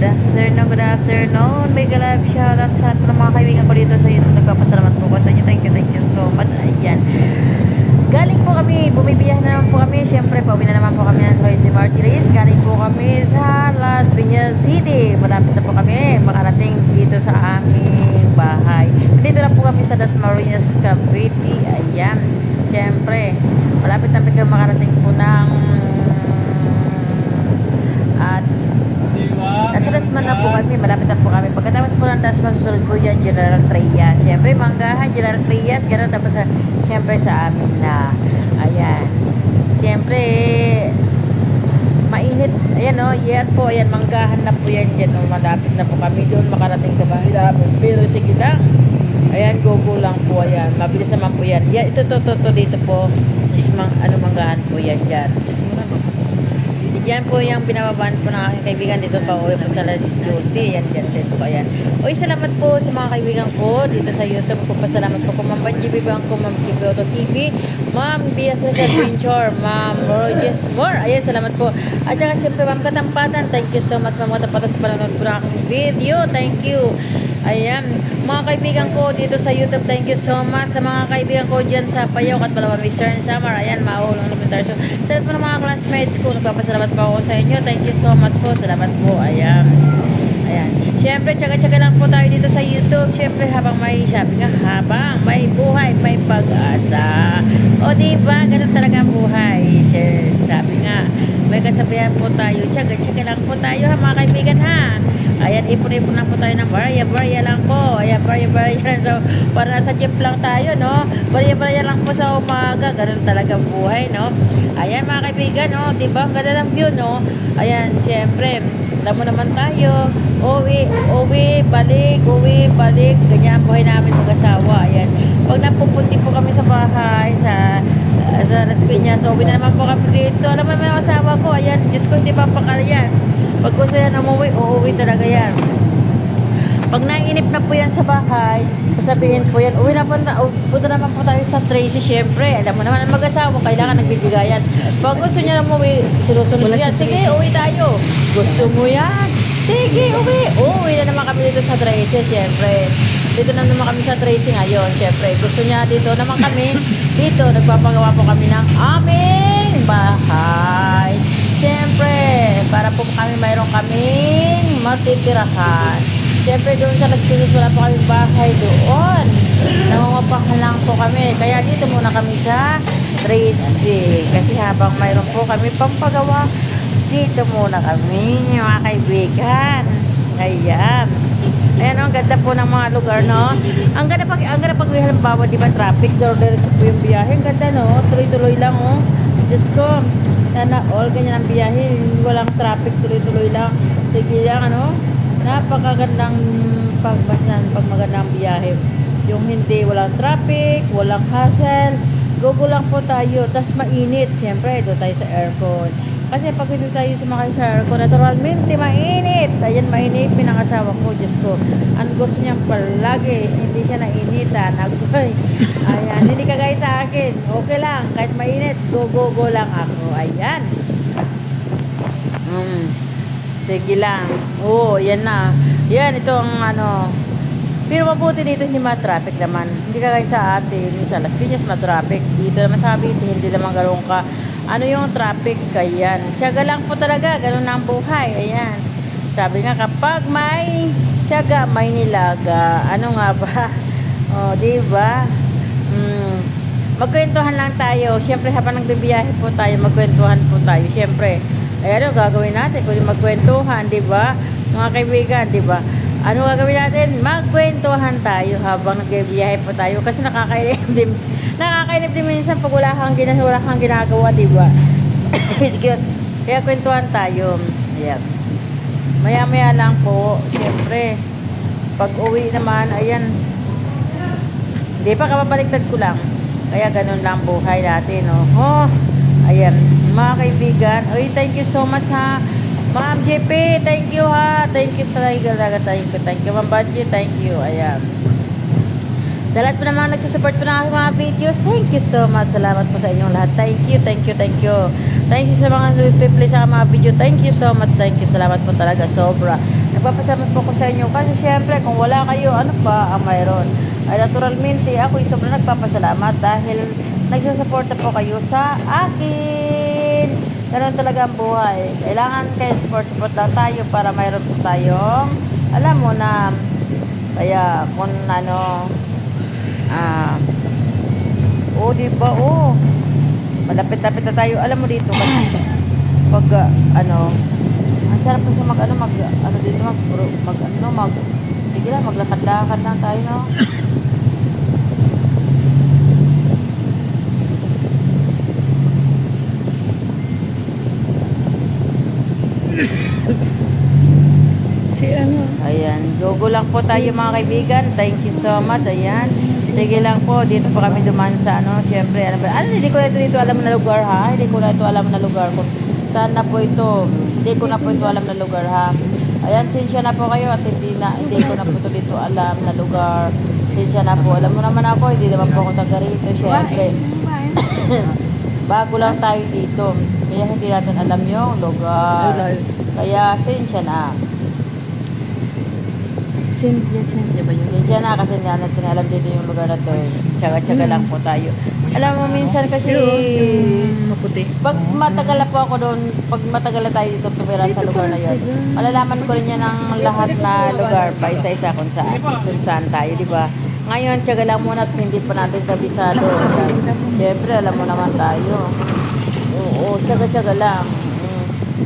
Good afternoon. Mega love shoutout sa ating mga kaibigan ko dito sa YouTube. Nagpapasalamat po ko sa inyo. Thank you so much. Ayan. Galing po kami, bumibiyah na naman po kami. Siyempre, pauwi na naman po kami ng Royce Martires. Galing po kami sa Las Piñas City. Malapit na po kami makarating dito sa aming bahay. Dito lang po kami sa Dasmariñas, Cavite. Ayan. Siyempre, malapit na po makarating po ng at nasa Dasman na po kami, malapit na po kami. Pagkatapos po ng Dasman, susunod po yan General Trias. Siyempre, Manggahan, General Trias, gano'n. Tapos, siyempre, sa amin na, ayan. Siyempre, mainit. Ayan, o, yan po, ayan, Manggahan na po yan dyan. O, malapit na po kami doon, makarating sa bahay namin. Pero, sige lang. Ayan, go lang po, ayan. Mabilis naman po yan. Yan, ito, dito po. Is, Manggahan po yan dyan. Yan po yung binababaan po ng aking kaibigan dito pa uwi po sa Las Josie. Yan po. Ayan. Uy, salamat po sa mga kaibigan ko dito sa YouTube. Pasalamat po ko Ma'am Banjibi Bangko, Ma'am Chibi Auto TV, Ma'am Beatrice Adventure, Ma'am Roges More. Ayan, salamat po. At saka siyempre Ma'am Katampatan. Thank you so much Ma'am Katampatan sa panonood po ng aking video. Thank you. Ayan, mga kaibigan ko dito sa YouTube, thank you so much sa mga kaibigan ko dyan sa Payaw at Palawan, Mr. Summer. Ayan, maulong elementaryo. Sa lahat po ng mga classmates ko, nagpapasalamat po ako sa inyo. Thank you so much po. Salamat po. Ayan. Ayan. Siyempre, tsaga-tsaga lang po tayo dito sa YouTube. Siyempre, habang may, sabi nga, habang may buhay, may pag-asa. O, diba? Ganun talaga ang buhay. Sabi nga, may kasabihan po tayo. Tsaga-tsaga lang po tayo, ha, mga kaibigan, ha? Ayan, ipon-ipon lang po tayo ng barya lang po. Ayan, barya lang. So, para nasa jeep lang tayo, no? Barya lang po sa umaga. Ganun talaga buhay, no? Ayan, mga kaibigan, no? Diba? Ang ganda ng view, no? Ayan, siyempre, alam mo naman tayo. Uwi, balik. Ganyan ang buhay namin mag-asawa. Ayan. Pag napupunti po kami sa bahay, sa Las Piñas, uwi na naman po kami dito. Alam mo naman yung asawa ko. Ayan, Diyos ko, hindi pa pakalayan. Pag gusto yan umuwi, uuwi talaga yan. Pag nainip na po yan sa bahay, sasabihin po yan, uwi na po punta naman po tayo sa Tracy, syempre. Alam mo naman ang mag-asawa, kailangan nagbibigayan. Pag gusto niya na umuwi, sinusunod yan. Sige, uwi tayo. Gusto mo yan? Sige, uwi. Uwi na naman kami dito sa Tracy, syempre. Dito na naman kami sa Tracy ngayon, syempre. Gusto niya dito naman kami. Dito, nagpapagawa po kami ng aming bahay. Siyempre, para po mayroon kaming matitirahan. Siyempre, doon sa Nagpilis, wala po kaming bahay doon. Nangungapahan lang po kami. Kaya dito muna kami sa Tracy. Kasi habang mayroon po kami pampagawa, dito muna kami, mga kaibigan. Ayan. Ayan, ang ganda po ng mga lugar, no? Ang ganda pag halimbawa, di ba, traffic, diretso po yung biyahe. Ang ganda, no? Tuloy-tuloy lang, oh. Diyos ko. Sana all ganyan ang biyahe, walang traffic, tuloy-tuloy lang. Sige lang, ano? Napakagandang pag magandang biyahe. Yung hindi, walang traffic, walang hassle. Go lang po tayo. Tapos mainit, siyempre, doon tayo sa aircon. Kasi pag hindi tayo sumakay sa aircon, naturalmente mainit. Ayan, mainit, pinangasawa ko, Diyos ko. Ang gusto niya palagi, hindi siya nainitan. Ayan, hindi kagaya sa akin. Okay lang, kahit mainit, go lang ako. Ayan. Sige lang. Oo, yan na. Yan, ito ang ano. Pero mabuti dito, hindi ma-traffic naman. Hindi kagaya sa atin, sa Las Piñas ma-traffic. Dito naman sa Cavite, hindi naman ganoon ka. Ano yung traffic? Ayan. Tiyaga lang po talaga. Ganun na ang buhay. Ayan. Sabi nga, kapag may tiyaga, may nilaga. Ano nga ba? O, diba? Magkwentuhan lang tayo. Siyempre, habang nagbibiyahe po tayo, magkwentuhan po tayo. Siyempre, ay ano gagawin natin? Kung magkwentuhan, diba? Mga kaibigan, diba? Ano gagawin natin? Magkwentuhan tayo habang nagbibiyahe po tayo. Kasi nakakainip din minsan pag wala kang ginagawa, diba? Kaya kwentuhan tayo. Ayan. Maya lang po, siyempre, pag uwi naman, ayan, hindi pa, kapabaliktad ko lang. Kaya ganun lang buhay natin, no? Oh, ayan, mga kaibigan. Oy, thank you so much, ha. Ma'am JP, thank you, ha. Thank you sa talaga. Thank you, Ma'am Banji, thank you. Ayan. Sa lahat po naman nagsusupport po ng aking mga videos, thank you so much. Salamat po sa inyong lahat. Thank you, thank you, thank you. Thank you sa mga nagpe-play sa mga video. Thank you so much. Thank you. Salamat po talaga. Sobra. Nagpapasalamat po ko sa inyo. Kasi syempre, kung wala kayo, ano pa ang mayroon? Ay naturalmente, ako ay sobrang nagpapasalamat dahil nagsusuporta po kayo sa akin. Ganun talaga ang buhay. Kailangan kayo support lang tayo para mayroon po tayong, alam mo na, kaya kung ano, diba, malapit-lapit na tayo. Alam mo dito, kasi pag, ang sarap kasi sige lang, maglakad-lakad lang tayo, no? Ayan, go lang po tayo mga kaibigan. Thank you so much. Ayan, sige lang po, dito po kami duman sa syempre, hindi ko na ito alam na lugar, ha? Hindi ko na ito alam na lugar kung saan na po ito. Hindi ko na po ito alam na lugar, ha? Ayan, sinsya na po kayo at hindi ko na po ito dito alam na lugar. Sinsya na po. Alam mo naman ako, hindi naman po ako taga rito, syempre. Bago lang tayo dito. Kaya hindi natin alam yung lugar. Kaya sinsya na. Cynthia ba yun? Cynthia na kasi hindi natin alam dito yung lugar na to. Tsaga-tsaga lang po tayo. Alam mo, minsan kasi maputi. Pag matagal na po ako doon, pag matagal na tayo dito tumira sa lugar na yun, malalaman ko rin yan ng lahat na lugar pa isa-isa kung saan tayo, di ba? Ngayon, tsaga lang muna at hindi pa natin kabisado. Siyempre, alam mo naman tayo. Oo, tsaga-tsaga lang.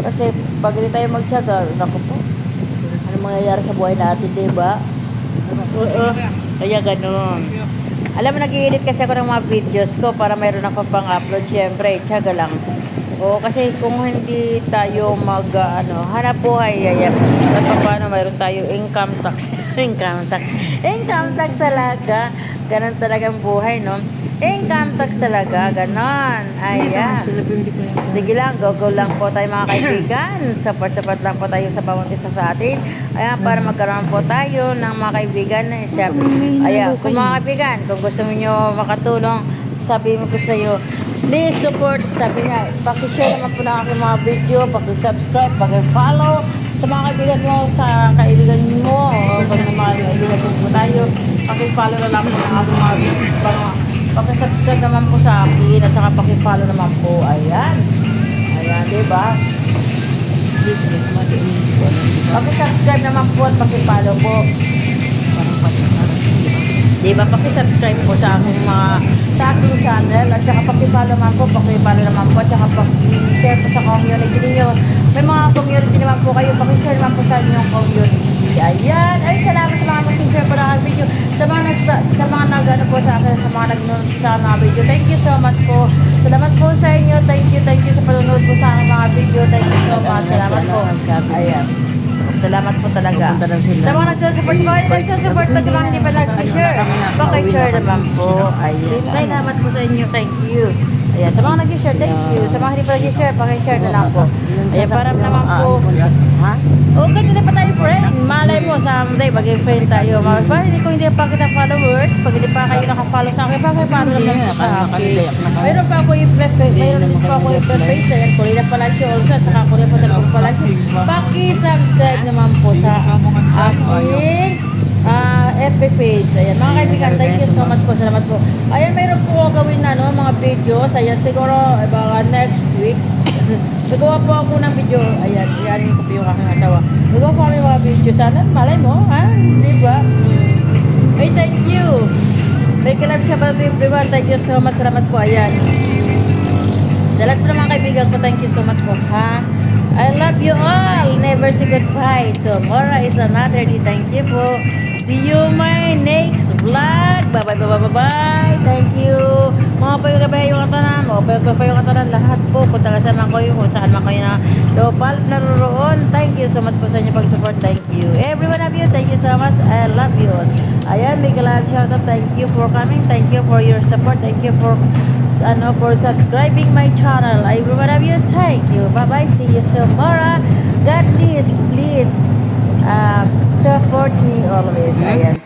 Kasi pag hindi tayo magtsaga, naku po, ano mangyayari sa buhay natin, di ba? Kaya ganun. Alam mo, nag-i-edit kasi ako ng mga videos ko para mayroon ako pang-upload. Siyempre, tsaga lang. Oo, kasi kung hindi tayo hanap buhay, at paano mayroon tayo income tax. Income tax talaga. Ganon talagang buhay, no? Income tax talaga, ganon. Ayan. Sige lang, go lang po tayo mga kaibigan. Support lang po tayo sa bawat isa sa atin. Ayan, para magkaroon po tayo ng mga kaibigan. Ayan, kung mga kaibigan, kung gusto niyo makatulong, sabihin ko sa iyo, please support. Sabi niya, pakishare naman po ng aking mga video, pakisubscribe, pakifollow sa mga kaibigan mo, sa kaibigan mo, o kung mga kaibigan po tayo, pakifollow na lang po ng aking mga video. Pakisubscribe naman po sa akin at saka pakifollow naman po. Ayan. Ayan, diba? Pakisubscribe naman po at pakifollow po. Diba? Pakisubscribe po sa aking channel at saka pakifollow naman po, at saka pakishare po sa community niyo. May mga community naman po kayo, pakishare naman po sa inyong community. Ayan. Ay, salamat sa mga mag-share po ng aking video. Sa mga nag-ano po sa akin, sa mga nag-nood sa mga video. Thank you so much po. Salamat po sa inyo. Thank you sa panonood po sa aking mga video. Thank you so much. Salamat po. Ayan. Salamat po talaga. Sa mga nagsusupport po, nagsusupport po sa mga hindi pa nag-share. Pakishare naman po. Ayan. Salamat po sa inyo. Thank you. Ayan. Sa mga nag-share, thank you. Sa mga hindi pa nag-share, pakishare na lang po. Ayan, para naman po. Ha? Okay, hindi pa tayo friend. Malay mo, someday, maging friend tayo. Para hindi pa kita followers, pag hindi pa kayo nakafollow sa akin, pakipollow naman sa akin. Mayroon pa ako i-preface. Ayan, Kulina Palacio also, at saka Kulina Palacio. Paki-subscribe naman po sa aking FB page. Ayan, mga kaibigan, thank you so much po. Salamat po. Ayan, mayroon po gawin na mga videos. Ayan, siguro baka next week. Nagawa po ako ng video. Ayan, iyanin ko po yung aking atawa. Nagawa po kami mga video. Sana, malay mo, ha? Diba? Hey, thank you. May kalab siya pa everyone. Thank you so much. Salamat po. Ayan. Sa lahat po ng mga kaibigan ko, thank you so much po, ha? I love you all. Never say goodbye. Tomorrow is another day. Thank you po. See you my next vlog. Bye-bye. Thank you. Mga payo yung katanan. Mga payo yung katanan. Lahat po. Kung saan man kayo. Kung saan man kayo naroon. Thank you so much po sa inyo pag-support. Thank you. Every one of you. Thank you so much. I love you. Ayan. Big love shout out. Thank you for coming. Thank you for your support. Thank you for subscribing my channel. Every one of you. Thank you. Bye-bye. See you tomorrow. God please support me always. Ayan.